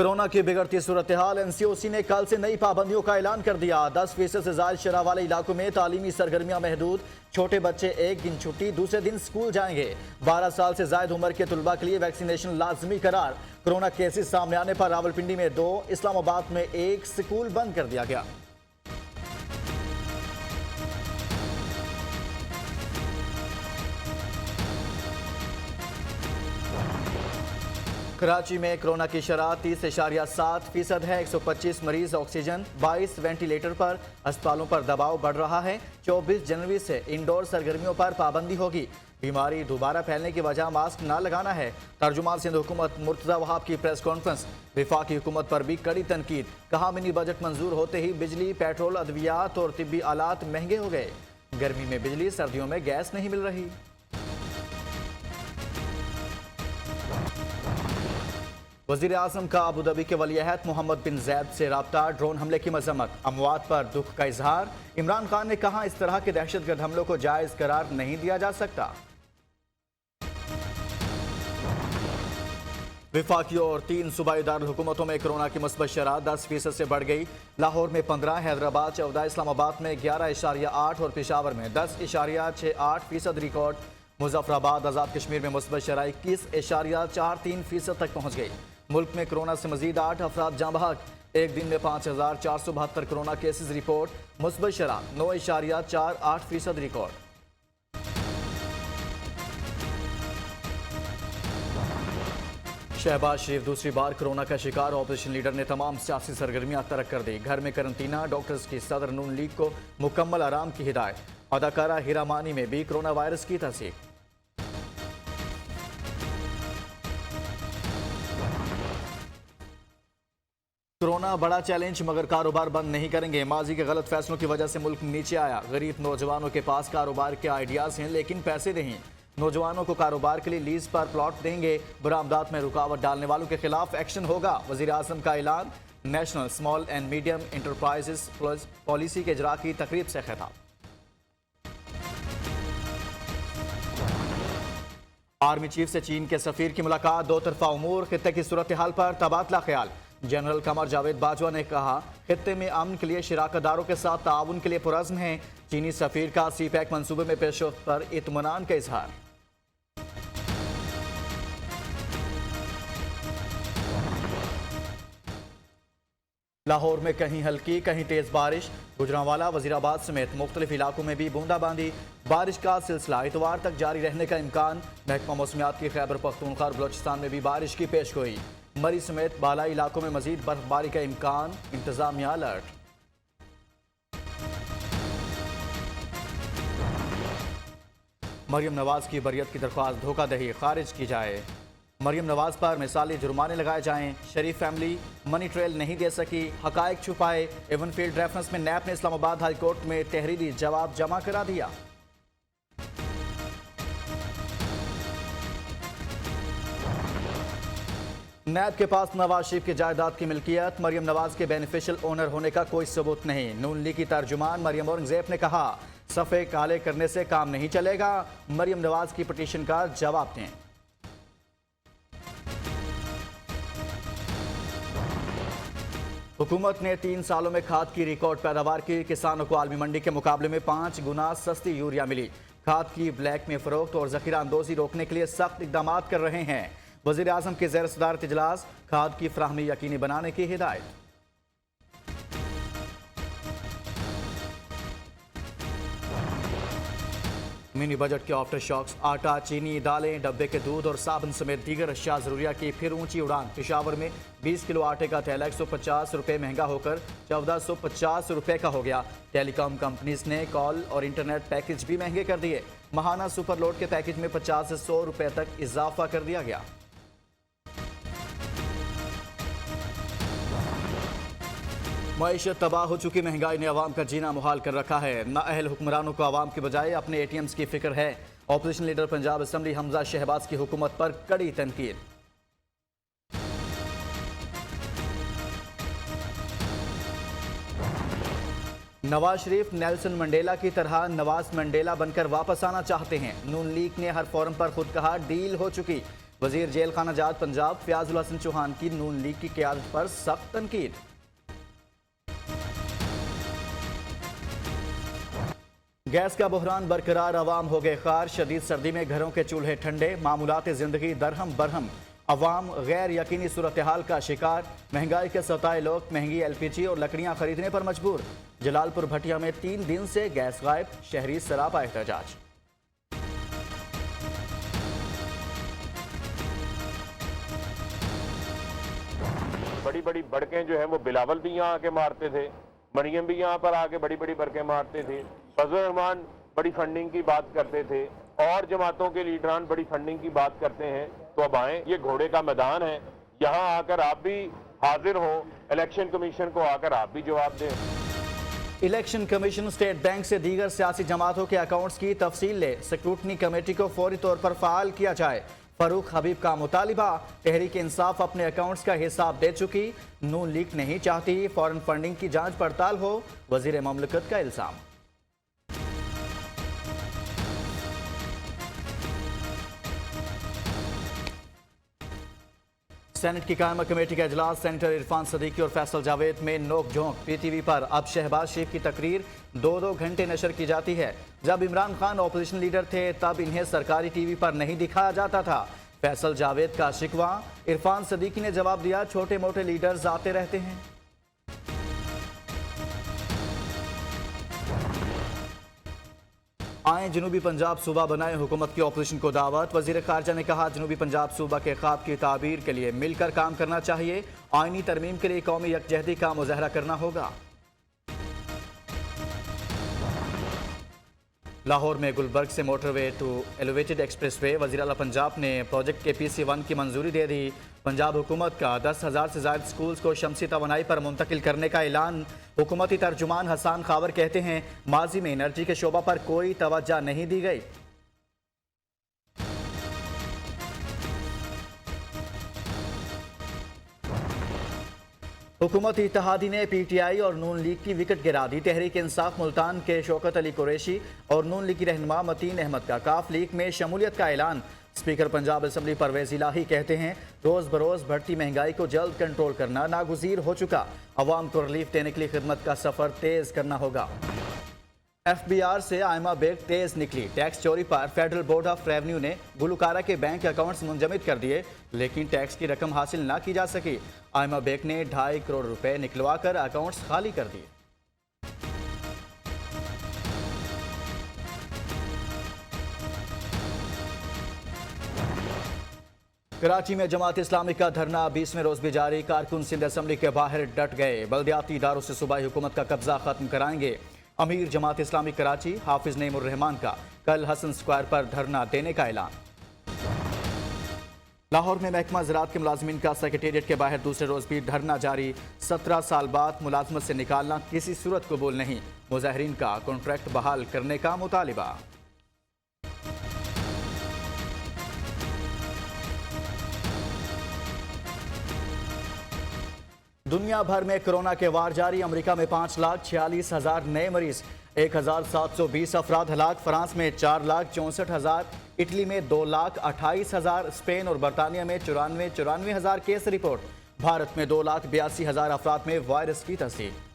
Corona की बिगड़ती सूरत हाल, NCOC ने कल से नई पाबंदियों का ऐलान कर दिया। 10% से ज्यादा शराब वाले इलाकों में तालीमी सरगर्मियां महदूद। छोटे बच्चे एक दिन छुट्टी, दूसरे दिन स्कूल जाएंगे। 12 साल से ज्यादा उम्र के तुलबा के लिए वैक्सीनेशन लाजमी करार। कोरोना केसेस सामने आने पर रावलपिंडी में 2, इस्लामाबाद में 1 स्कूल बंद कर दिया गया। कराची में कोरोना की शरह 30.7% है। 125 मरीज ऑक्सीजन, 22 वेंटिलेटर पर। अस्पतालों पर दबाव बढ़ रहा है। 24 जनवरी से इंडोर सरगर्मियों पर पाबंदी होगी। बीमारी दोबारा फैलने की वजह मास्क न लगाना है। तर्जुमान सिंध हुकूमत मुर्तजा वहाब की प्रेस कॉन्फ्रेंस। वफाकी हुकूमत पर भी कड़ी तनकीद। कहा मिनी बजट मंजूर होते ही बिजली, पेट्रोल, अद्वियात और तिब्बी आलात महंगे हो गए। गर्मी में बिजली, सर्दियों में गैस नहीं मिल रही। वज़ीर आज़म का अबू धाबी के वलीअहद मोहम्मद बिन ज़ैद से राब्ता। ड्रोन हमले की मजम्मत, अमवात पर दुख का इजहार। इमरान खान ने कहा इस तरह के दहशतगर्द हमलों को जायज़ करार नहीं दिया जा सकता। वफाकी और 3 सूबाई दारुल हुकूमतों में कोरोना की मुस्बत शरह 10% से बढ़ गई। लाहौर में 15, हैदराबाद 14, इस्लामाबाद में 11.8 और पेशावर में 10.68% रिकॉर्ड। मुजफ्फराबाद, आज़ाद कश्मीर में मुस्बत शरह 21.43% तक पहुँच गई। मुल्क में कोरोना से मजीद 8 अफराद जाँ बहक। एक दिन में 5472 कोरोना केसेज रिपोर्ट। मुस्बत शरह 9.48% रिकॉर्ड। शहबाज शरीफ दूसरी बार कोरोना का शिकार। ऑपोजिशन लीडर ने तमाम सियासी सरगर्मियां तर्क कर दी। घर में करंटीना। डॉक्टर्स की सदर नून लीग को मुकम्मल आराम की हिदायत। अदाकारा हीरा मानी में भी कोरोना वायरस की तस्दीक। कोरोना बड़ा चैलेंज, मगर कारोबार बंद नहीं करेंगे। माजी के गलत फैसलों की वजह से मुल्क नीचे आया। गरीब नौजवानों के पास कारोबार के आइडियाज हैं लेकिन पैसे नहीं। नौजवानों को कारोबार के लिए लीज पर प्लॉट देंगे। बरामदात में रुकावट डालने वालों के खिलाफ एक्शन होगा। वज़ीर आज़म का ऐलान। National small and medium enterprises policy के इजरा की तकरीब से खिताब। आर्मी चीफ से चीन के सफीर की मुलाकात। 2 तरफा उमूर, खित्ते की सूरत हाल पर तबादला ख्याल। जनरल कमर जावेद बाजवा ने कहा खित्ते में अमन के लिए शराकतदारों के साथ ताउन के लिए पुरज़्म है। चीनी सफीर का CPEC मंसूबे में पेशरफ्त पर इत्मीनान का इजहार। लाहौर में कहीं हल्की कहीं तेज बारिश। गुजरांवाला, वजीराबाद समेत मुख्तलिफ इलाकों में भी बूंदाबांदी। बारिश का सिलसिला इतवार तक जारी रहने का इम्कान। महकमा मौसमियात की खैबर पख्तूनख्वा और बलोचिस्तान में भी बारिश की पेशगोई। मरी समेत बालाई इलाकों में मजीद बर्फबारी का इम्कान। इंतजामिया अलर्ट। मरियम नवाज की बरियत की दरख्वास्त धोखाधड़ी खारिज की जाए। मरियम नवाज पर मिसाली जुर्माने लगाए जाएं। शरीफ फैमिली मनी ट्रेल नहीं दे सकी, हकायक छुपाए। एवन फील्ड रेफरेंस में नैब ने इस्लामाबाद हाई कोर्ट में तहरीरी जवाब जमा करा दिया। नैब के पास नवाज शरीफ की जायदाद की मिल्कियत, मरियम नवाज के बेनिफिशियल ओनर होने का कोई सबूत नहीं। नून लीग की तर्जुमान मरियम औरंगजेब ने कहा सफ़े काले करने से काम नहीं चलेगा। मरियम नवाज की पिटीशन का जवाब दें। हुकूमत ने 3 सालों में खाद की रिकॉर्ड पैदावार की। किसानों को आलमी मंडी के मुकाबले में 5 गुना सस्ती यूरिया मिली। खाद की ब्लैक में फरोख्त और जखीरा अंदोजी रोकने के लिए सख्त इकदाम कर रहे हैं। वज़ीर आज़म के ज़ेर सदारत इजलास। खाद की फराहमी यकीनी बनाने की हिदायत। मिनी बजट के आफ्टर शॉक्स। आटा, चीनी, दालें, डब्बे के दूध और साबुन समेत दीगर अशिया ज़रूरिया की फिर ऊंची उड़ान। पेशावर में 20 किलो आटे का थैला 150 रुपये महंगा होकर 1450 रुपये का हो गया। टेलीकॉम कंपनीज ने कॉल और इंटरनेट पैकेज भी महंगे कर दिए। महाना सुपर लोड के पैकेज में 50 से 100 रुपये तक इजाफा कर दिया गया। मईशत तबाह हो चुकी, महंगाई ने अवाम का जीना मुहाल कर रखा है। नाअहल हुक्मरानों को अवाम के बजाय अपने ATMs की फिक्र है। Opposition leader Punjab assembly Hamza Shahbaz की हुकूमत पर कड़ी तनकीद। नवाज शरीफ नेल्सन मंडेला की तरह नवाज मंडेला बनकर वापस आना चाहते हैं। नून लीग ने हर फोरम पर खुद कहा डील हो चुकी। वजीर जेल खाना जात पंजाब फयाजुल हसन चौहान की नून लीग की क़यादत पर सख्त तनकीद। गैस का बहरान बरकरार, अवाम हो गए खार। शदीद सर्दी में घरों के चूल्हे ठंडे, मामूलात जिंदगी दरहम बरहम। अवाम गैर यकीनी सूरत हाल का शिकार। महंगाई के सताए लोग महंगी LPG और लकड़ियां खरीदने पर मजबूर। जलालपुर भटिया में 3 दिन से गैस गायब, शहरी सरापा एहतजाज। बड़ी बड़ी बड़कें जो है वो बिलावल भी यहाँ आके मारते थे, मरियम भी यहाँ पर आके बड़ी बड़ी बड़कें मारते थे, फजल रहमान बड़ी फंडिंग की बात करते थे और जमातों के लीडरान बड़ी फंडिंग की बात करते हैं। तो अब आए, ये घोड़े का मैदान है, यहाँ आकर आप भी हाजिर हो, इलेक्शन कमीशन को आकर आप भी जवाब दें। इलेक्शन कमीशन स्टेट बैंक से दीगर सियासी जमातों के अकाउंट्स की तफसील ले, स्क्रूटनी कमेटी को फौरी तौर पर फाल किया जाए। फरूख हबीब का मुतालिबा, तहरीक इंसाफ अपने अकाउंट्स का हिसाब दे चुकी, नून लीग नहीं चाहती फॉरेन फंडिंग की जांच पड़ताल हो, वजीर ममलकत का इल्जाम। सेनेट की कायमा कमेटी का इजलास, सेनेटर इरफान सदीकी और फैसल जावेद में नोक झोंक। PTV पर अब शहबाज शरीफ की तकरीर 2-2 घंटे नशर की जाती है। जब इमरान खान ऑपोजिशन लीडर थे तब इन्हें सरकारी TV पर नहीं दिखाया जाता था। फैसल जावेद का शिकवा, इरफान सदीकी ने जवाब दिया, छोटे मोटे लीडर्स आते रहते हैं। आए जनूबी पंजाब सूबा बनाए, हुकूमत की ऑपोजिशन को दावत। वजीर खारजा ने कहा, जनूबी पंजाब सूबा के ख्वाब की ताबीर के लिए मिलकर काम करना चाहिए। आईनी तरमीम के लिए कौमी यकजहती का मुजाहरा करना होगा। लाहौर में गुलबर्ग से मोटरवे टू एलिवेटेड एक्सप्रेसवे, वज़ीर आला पंजाब ने प्रोजेक्ट के PC1 की मंजूरी दे दी। पंजाब हुकूमत का 10,000 से ज़ायद स्कूल्स को शमसी तवानाई पर मुंतकिल करने का ऐलान। हुकूमती तर्जुमान हसान खावर कहते हैं, माजी में एनर्जी के शोबा पर कोई तवज्जो नहीं दी गई। हुकूमती इत्तेहादी ने PTI और नून लीग की विकेट गिरा दी। तहरीक इंसाफ मुल्तान के शौकत अली कुरैशी और नून लीग की रहनुमा मतीन अहमद का काफ लीग में शमूलियत का ऐलान। स्पीकर पंजाब असम्बली परवेज इलाही कहते हैं, रोज़ बरोज़ बढ़ती महंगाई को जल्द कंट्रोल करना नागुज़ीर हो चुका। अवाम को रिलीफ देने के लिए खिदमत का सफ़र तेज़ करना होगा। FBR से आयमा बेग तेज निकली। टैक्स चोरी पर फेडरल बोर्ड ऑफ रेवेन्यू ने गुलकारा के बैंक अकाउंट्स मुंजमद कर दिए, लेकिन टैक्स की रकम हासिल ना की जा सकी। आयमा बेग ने 2.5 करोड़ रुपए निकलवाकर अकाउंट्स खाली कर दिए। कराची में जमात इस्लामी का धरना 20वें रोज भी जारी। कारकुन सिंध असम्बली के बाहर डट गए। बल्दियाती इदारों से सूबाई हुकूमत का कब्जा खत्म कराएंगे। अमीर जमात इस्लामी कराची हाफिज नईमुर रहमान का कल हसन स्क्वायर पर धरना देने का ऐलान। लाहौर में महकमा ज़राअत के मुलाजमीन का सेक्रेटेरिएट के बाहर दूसरे रोज भी धरना जारी। 17 साल बाद मुलाजमत से निकालना किसी सूरत कबूल नहीं। मुजाहिरीन का कॉन्ट्रैक्ट बहाल करने का मुतालिबा। दुनिया भर में कोरोना के वार जारी। अमेरिका में 5,46,000 नए मरीज, 1,720 अफराद हलाक। फ्रांस में 4,64,000, इटली में 2,28,000, स्पेन और बरतानिया में 94,000 केस रिपोर्ट। भारत में 2,82,000 अफराद में वायरस की तस्दीक।